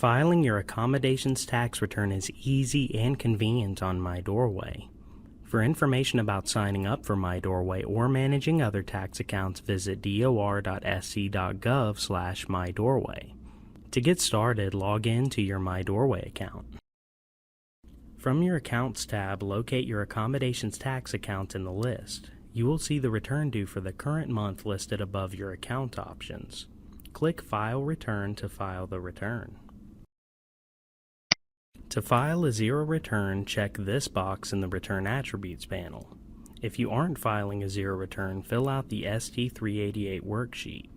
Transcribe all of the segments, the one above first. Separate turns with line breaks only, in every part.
Filing your Accommodations Tax Return is easy and convenient on MyDORWAY. For information about signing up for MyDORWAY or managing other tax accounts, visit dor.sc.gov/MyDORWAY. To get started, log in to your MyDORWAY account. From your Accounts tab, locate your Accommodations Tax account in the list. You will see the return due for the current month listed above your account options. Click File Return to file the return. To file a zero return, check this box in the Return Attributes panel. If you aren't filing a zero return, fill out the ST388 worksheet.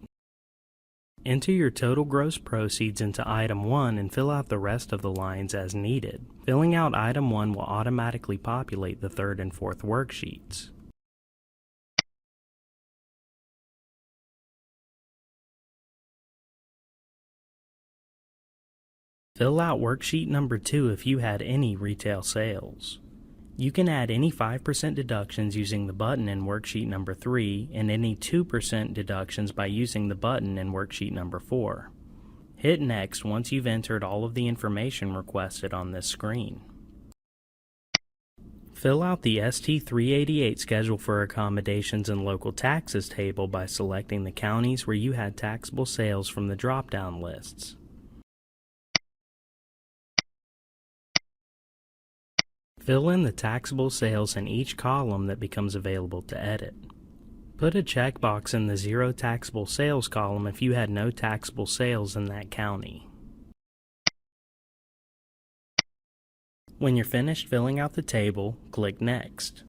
Enter your total gross proceeds into Item 1 and fill out the rest of the lines as needed. Filling out Item 1 will automatically populate the third and fourth worksheets. Fill out worksheet number 2 if you had any retail sales. You can add any 5% deductions using the button in worksheet number 3 and any 2% deductions by using the button in worksheet number 4. Hit Next once you've entered all of the information requested on this screen. Fill out the ST388 Schedule for Accommodations and Local Taxes table by selecting the counties where you had taxable sales from the drop-down lists. Fill in the taxable sales in each column that becomes available to edit. Put a checkbox in the Zero Taxable Sales column if you had no taxable sales in that county. When you're finished filling out the table, click Next.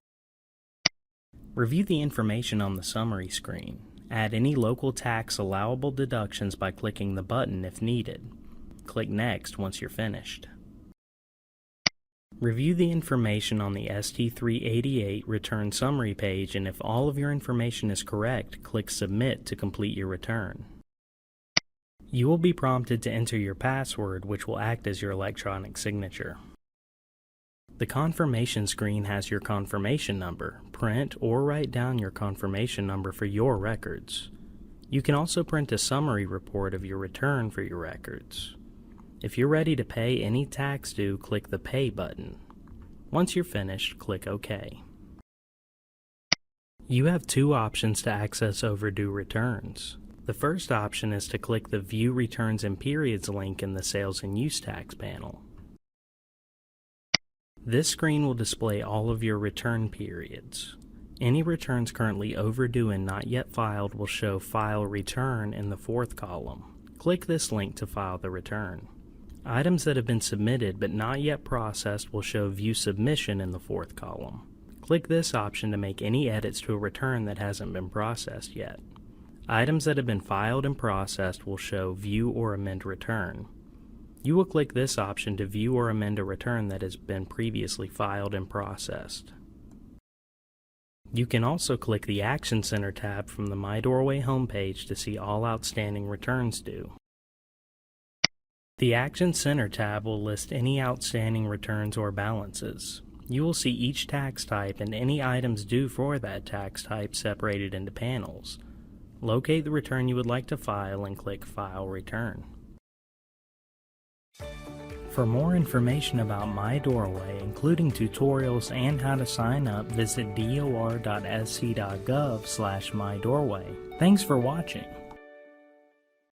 Review the information on the summary screen. Add any local tax allowable deductions by clicking the button if needed. Click Next once you're finished. Review the information on the ST388 Return Summary page, and if all of your information is correct, click Submit to complete your return. You will be prompted to enter your password, which will act as your electronic signature. The confirmation screen has your confirmation number. Print or write down your confirmation number for your records. You can also print a summary report of your return for your records. If you're ready to pay any tax due, click the Pay button. Once you're finished, click OK. You have two options to access overdue returns. The first option is to click the View Returns and Periods link in the Sales and Use Tax panel. This screen will display all of your return periods. Any returns currently overdue and not yet filed will show File Return in the fourth column. Click this link to file the return. Items that have been submitted but not yet processed will show View Submission in the fourth column. Click this option to make any edits to a return that hasn't been processed yet. Items that have been filed and processed will show View or Amend Return. You will click this option to view or amend a return that has been previously filed and processed. You can also click the Action Center tab from the MyDORWAY homepage to see all outstanding returns due. The Action Center tab will list any outstanding returns or balances. You will see each tax type and any items due for that tax type separated into panels. Locate the return you would like to file and click File Return. For more information about MyDORWAY, including tutorials and how to sign up, visit dor.sc.gov/MyDORWAY. Thanks for watching.